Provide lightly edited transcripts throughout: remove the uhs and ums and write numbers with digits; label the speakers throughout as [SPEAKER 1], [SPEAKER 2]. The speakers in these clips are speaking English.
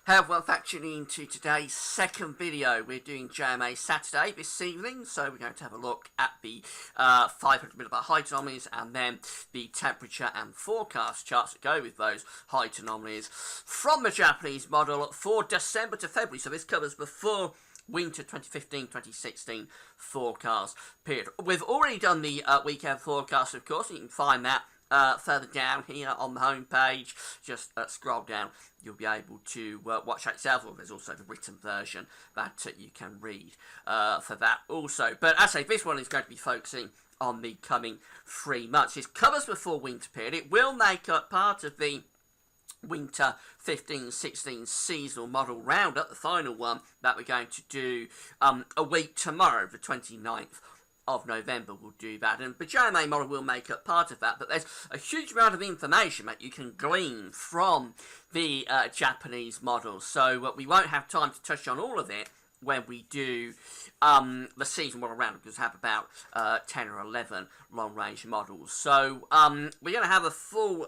[SPEAKER 1] Hey everyone, tuning into today's second video. We're doing JMA Saturday this evening, so we're going to have a look at the 500 millibar height anomalies and then the temperature and forecast charts that go with those height anomalies from the Japanese model for December to February. So this covers the full winter 2015-2016 forecast period. We've already done the weekend forecast, of course. You can find that further down here on the home page. Just scroll down, you'll be able to watch that yourself, or there's also the written version that you can read for that also. But as I say, this one is going to be focusing on the coming 3 months. It covers the full winter period. It will make up part of the winter 15-16 seasonal model roundup, the final one that we're going to do a week tomorrow, the 29th of November. We'll do that, and the JMA model will make up part of that, but there's a huge amount of information that you can glean from the Japanese model, so we won't have time to touch on all of it when we do the season model roundup, because we have about 10 or 11 long-range models. So we're going to have a full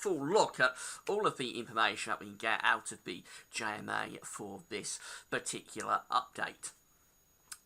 [SPEAKER 1] look at all of the information that we can get out of the JMA for this particular update.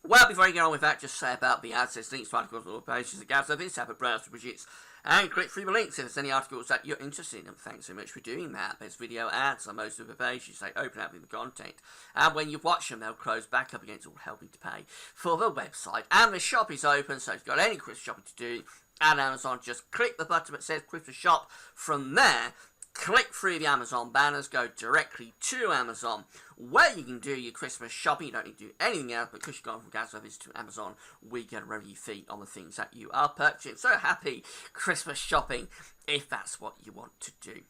[SPEAKER 1] Well, before I get on with that, just say about the ads. There's links to articles on all pages. So this, have a browse to widgets and click through the links if there's any articles that you're interested in. Thanks so much for doing that. There's video ads on most of the pages. They open up with the content, and when you watch them, they'll close back up against all helping to pay for the website. And the shop is open, so if you've got any Christmas shopping to do at Amazon, just click the button that says Christmas Shop. From there, click through the Amazon banners, go directly to Amazon, where you can do your Christmas shopping. You don't need to do anything else, but because you've gone from gas service to Amazon, we get a revenue fee on the things that you are purchasing. So happy Christmas shopping if that's what you want to do.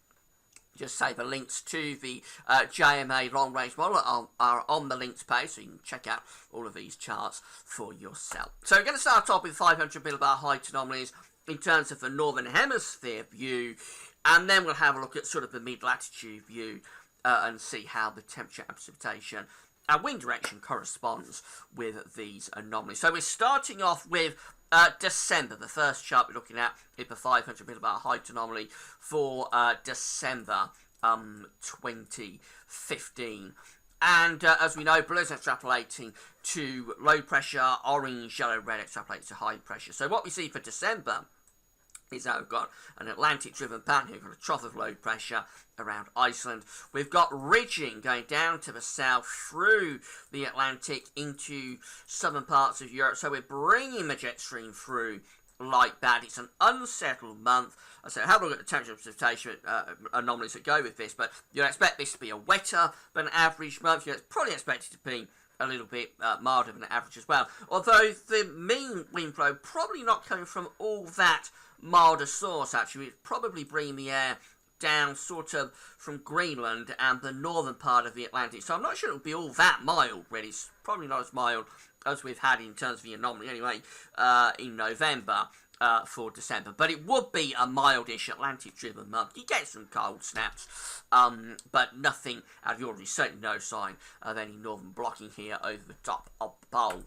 [SPEAKER 1] Just say the links to the JMA long range model are on the links page, so you can check out all of these charts for yourself. So we're going to start off with 500 millibar height anomalies in terms of the Northern Hemisphere view, and then we'll have a look at sort of the mid-latitude view and see how the temperature and precipitation and wind direction corresponds with these anomalies. So we're starting off with December. The first chart we're looking at is the 500 millibar height anomaly for December 2015. And as we know, blue is extrapolating to low pressure, orange, yellow, red extrapolates to high pressure. So what we see for December is that we've got an Atlantic-driven pattern here. We've got a trough of low pressure around Iceland. We've got ridging going down to the south through the Atlantic into southern parts of Europe. So we're bringing the jet stream through like that. It's an unsettled month. So have a look at the temperature and precipitation anomalies that go with this, but you'd expect this to be a wetter than average month. You'd probably expect it to be a little bit milder than average as well. Although the mean wind flow probably not coming from all that milder source, actually. It's probably bringing the air down sort of from Greenland and the northern part of the Atlantic. So I'm not sure it'll be all that mild, really. It's probably not as mild as we've had in terms of the anomaly anyway in November for December. But it would be a mildish Atlantic-driven month. You get some cold snaps, but nothing out of the ordinary. Certainly no sign of any northern blocking here over the top of the pole.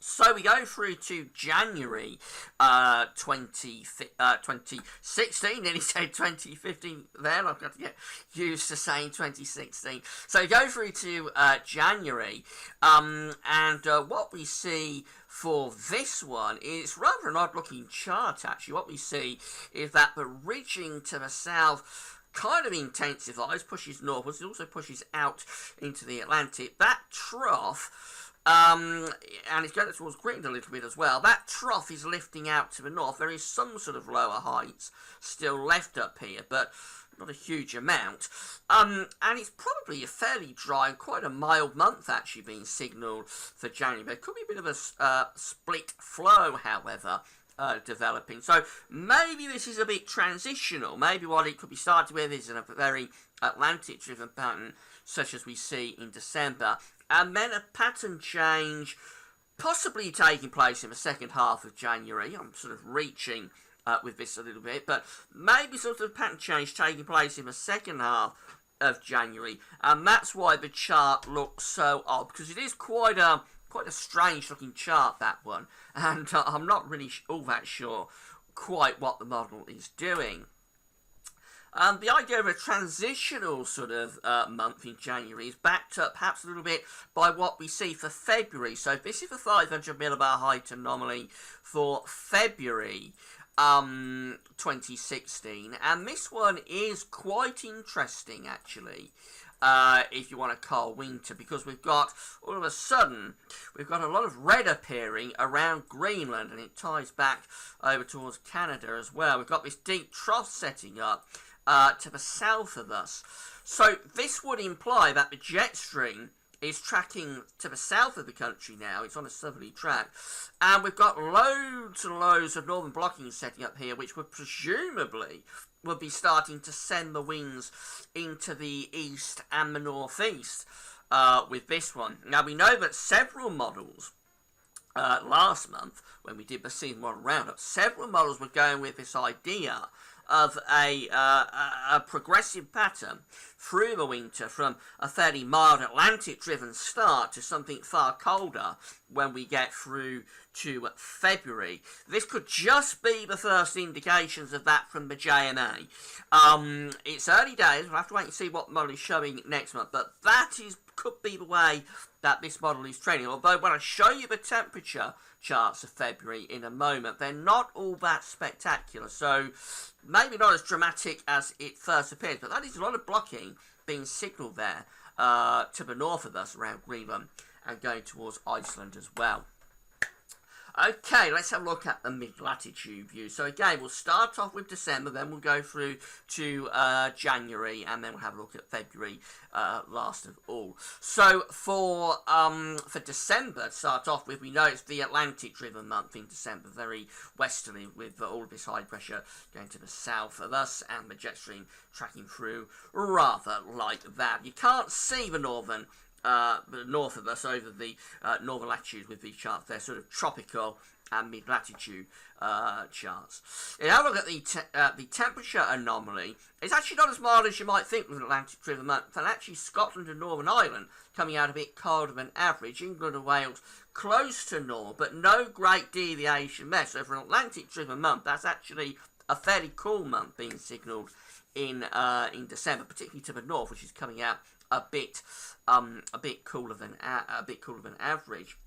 [SPEAKER 1] So we go through to January 2016, nearly said 2015 then, I've got to get used to saying 2016. So we go through to January, and what we see for this one is rather an odd looking chart actually. What we see is that the ridging to the south kind of intensifies, pushes northwards, it also pushes out into the Atlantic. That trough, and it's going towards Greenland a little bit as well. That trough is lifting out to the north. There is some sort of lower heights still left up here, but not a huge amount. And it's probably a fairly dry and quite a mild month actually being signalled for January. There could be a bit of a split flow, however, developing. So maybe this is a bit transitional. Maybe what it could be started with is a very Atlantic-driven pattern, such as we see in December, and then a pattern change possibly taking place in the second half of January. I'm sort of reaching with this a little bit, but maybe sort of pattern change taking place in the second half of January, and that's why the chart looks so odd, because it is quite a strange looking chart, that one, and I'm not really all that sure quite what the model is doing. The idea of a transitional sort of month in January is backed up perhaps a little bit by what we see for February. So this is the 500 millibar height anomaly for February 2016, and this one is quite interesting actually. If you want to call winter, because we've got, all of a sudden, we've got a lot of red appearing around Greenland, and it ties back over towards Canada as well. We've got this deep trough setting up to the south of us. So this would imply that the jet stream is tracking to the south of the country now. It's on a southerly track, and we've got loads and loads of northern blocking setting up here, which would presumably will be starting to send the winds into the east and the northeast with this one. Now, we know that several models last month, when we did the season 1 roundup, several models were going with this idea of a progressive pattern through the winter, from a fairly mild Atlantic-driven start to something far colder when we get through to February. This could just be the first indications of that from the JMA. It's early days, we'll have to wait and see what model is showing next month, but that could be the way that this model is trending. Although when I show you the temperature charts of February in a moment, they're not all that spectacular, so maybe not as dramatic as it first appears, but that is a lot of blocking being signalled there to the north of us around Greenland and going towards Iceland as well. Okay, let's have a look at the mid-latitude view. So again, we'll start off with December, then we'll go through to January, and then we'll have a look at February last of all. So for December, to start off with, we know it's the Atlantic-driven month in December, very westerly, with all of this high pressure going to the south of us, and the jet stream tracking through rather like that. You can't see the north of us over the northern latitude with these charts. They're sort of tropical and mid-latitude charts. Now look at the temperature anomaly. It's actually not as mild as you might think with an Atlantic-driven month, and actually Scotland and Northern Ireland coming out a bit colder than average. England and Wales close to normal, but no great deviation there. So for an Atlantic-driven month, that's actually a fairly cool month being signalled in December, particularly to the north, which is coming out a bit cooler than average.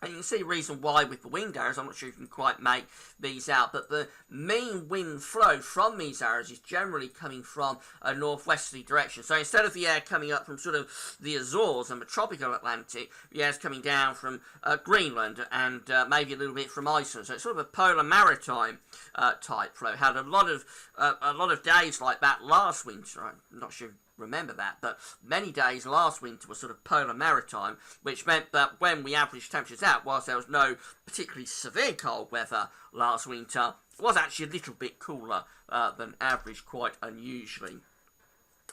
[SPEAKER 1] And you can see a reason why with the wind arrows. I'm not sure if you can quite make these out, but the mean wind flow from these arrows is generally coming from a northwesterly direction. So instead of the air coming up from sort of the Azores and the tropical Atlantic, the air's coming down from Greenland and maybe a little bit from Iceland. So it's sort of a polar maritime type flow. Had a lot of days like that last winter. I'm not sure remember that, but many days last winter were sort of polar maritime, which meant that when we averaged temperatures out, whilst there was no particularly severe cold weather last winter, it was actually a little bit cooler than average, quite unusually.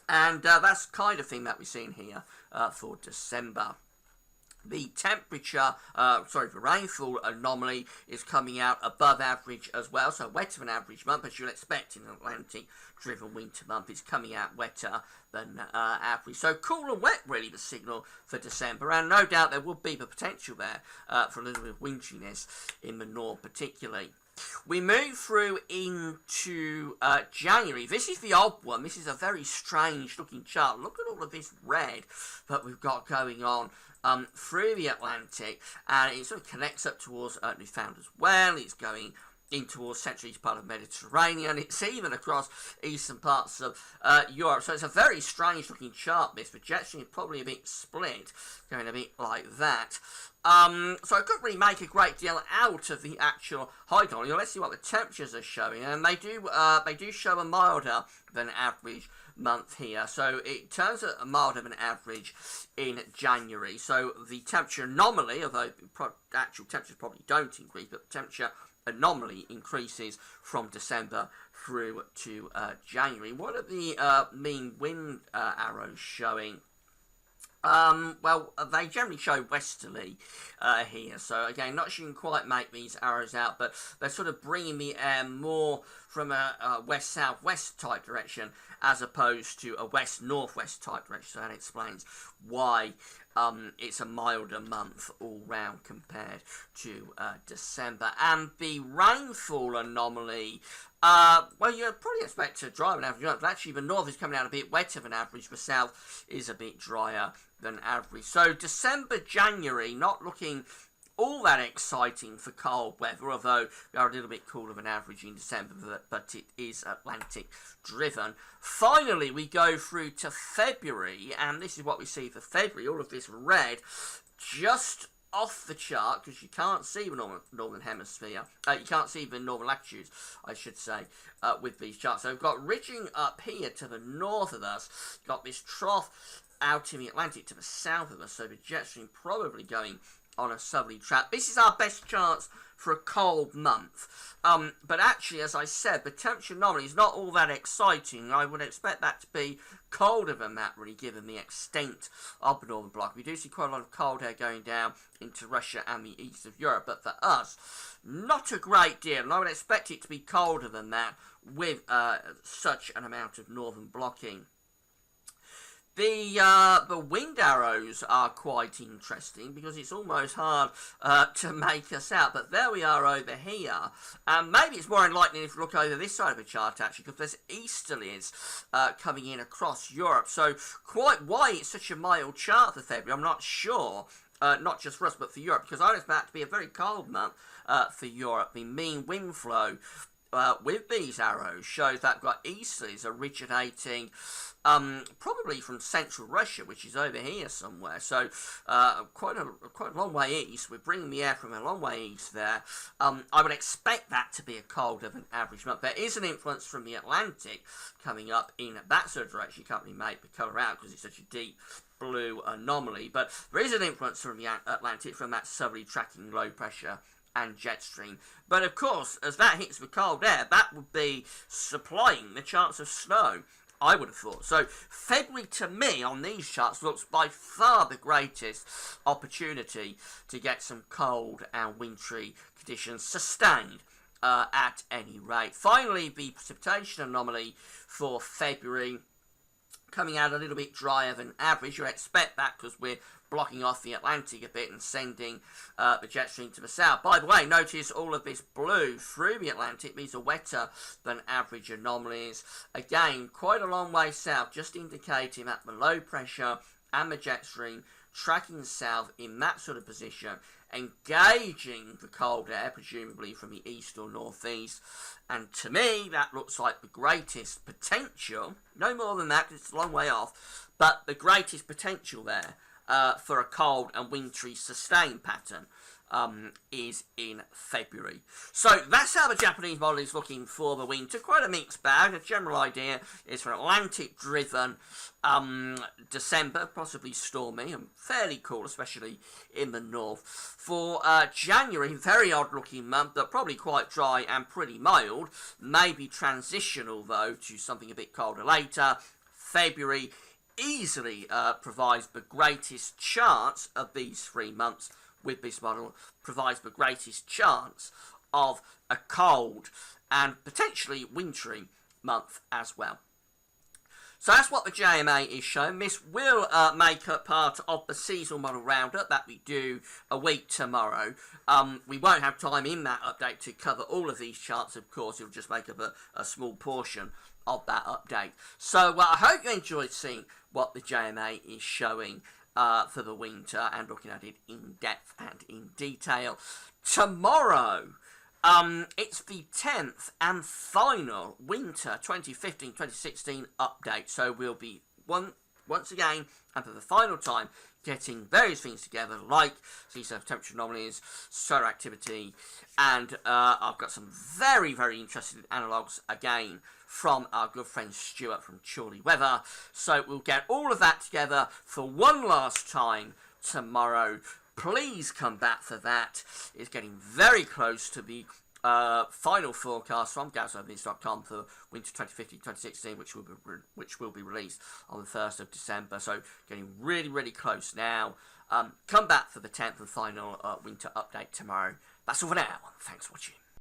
[SPEAKER 1] And that's the kind of thing that we're seeing here for December. The temperature, the rainfall anomaly is coming out above average as well, so wetter than average month, as you'll expect in an Atlantic-driven winter month. It's coming out wetter than average. So cool and wet, really, the signal for December, and no doubt there will be the potential there for a little bit of winteriness in the north particularly. We move through into January. This is the odd one. This is a very strange looking chart. Look at all of this red that we've got going on through the Atlantic, and it sort of connects up towards Newfoundland as well. It's going in towards central east part of the Mediterranean. It's even across eastern parts of Europe. So it's a very strange looking chart, this. The jet stream is probably a bit split, going a bit like that. So I couldn't really make a great deal out of the actual height on. Let's see what the temperatures are showing, and they do show a milder than average month here. So it turns out a milder than average in January. So the temperature anomaly, although actual temperatures probably don't increase, but the temperature anomaly increases from December through to January. What are the mean wind arrows showing? Well, they generally show westerly here, so again, not sure you can quite make these arrows out, but they're sort of bringing the air more from a west-southwest type direction as opposed to a west-northwest type direction. So that explains why it's a milder month all round compared to December. And the rainfall anomaly, well, you'd probably expect a drier than average, but actually the north is coming out a bit wetter than average, the south is a bit drier than average. So December, January, not looking all that exciting for cold weather, although we are a little bit cooler than average in December, but it is Atlantic driven. Finally, we go through to February, and this is what we see for February. All of this red, just off the chart, because you can't see the northern hemisphere. You can't see the northern latitudes, I should say, with these charts. So we've got ridging up here to the north of us, got this trough out in the Atlantic to the south of us, so the jet stream probably going on a southerly track. This is our best chance for a cold month. But actually, as I said, the temperature anomaly is not all that exciting. I would expect that to be colder than that, really, given the extent of the northern block. We do see quite a lot of cold air going down into Russia and the east of Europe, but for us, not a great deal. And I would expect it to be colder than that with such an amount of northern blocking. The wind arrows are quite interesting because it's almost hard to make us out. But there we are over here. And maybe it's more enlightening if you look over this side of the chart, actually, because there's easterlies coming in across Europe. So quite why it's such a mild chart for February, I'm not sure. Not just for us, but for Europe, because I expect that to be a very cold month for Europe. The mean wind flow with these arrows shows that we've got easterlies originating probably from central Russia, which is over here somewhere. So quite a long way east. We're bringing the air from a long way east there. I would expect that to be a colder than average month. There is an influence from the Atlantic coming up in that sort of direction. You can't really make the colour out because it's such a deep blue anomaly. But there is an influence from the Atlantic from that southerly tracking low pressure and jet stream. But of course, as that hits the cold air, that would be supplying the chance of snow, I would have thought. So February, to me, on these charts, looks by far the greatest opportunity to get some cold and wintry conditions sustained at any rate. Finally, the precipitation anomaly for February, coming out a little bit drier than average. You'd expect that because we're blocking off the Atlantic a bit and sending the jet stream to the south. By the way, notice all of this blue through the Atlantic. These are wetter than average anomalies. Again, quite a long way south, just indicating that the low pressure and the jet stream tracking south in that sort of position, engaging the cold air, presumably from the east or northeast. And to me, that looks like the greatest potential, no more than that because it's a long way off, but the greatest potential there for a cold and wintry sustained pattern is in February. So that's how the Japanese model is looking for the winter. Quite a mixed bag. The general idea is for an Atlantic driven December, possibly stormy and fairly cool, especially in the north. For January, very odd looking month, but probably quite dry and pretty mild. Maybe transitional though to something a bit colder later. February easily provides the greatest chance of these 3 months with this model, provides the greatest chance of a cold and potentially wintry month as well. So that's what the JMA is showing. This will make up part of the seasonal model roundup that we do a week tomorrow. We won't have time in that update to cover all of these charts, of course. It'll just make up a small portion of that update. So I hope you enjoyed seeing what the JMA is showing for the winter and looking at it in depth and in detail. Tomorrow, it's the 10th and final winter 2015-2016 update. So we'll be once again, and for the final time, getting various things together like sea surface temperature anomalies, solar activity, and I've got some very, very interesting analogues again from our good friend Stuart from Chorley Weather. So we'll get all of that together for one last time tomorrow. Please come back for that. It's getting very close to the final forecast from GazOverNews.com for winter 2015-2016, which will be released on the 1st of December. So getting really, really close now. Come back for the 10th and final winter update tomorrow. That's all for now. Thanks for watching.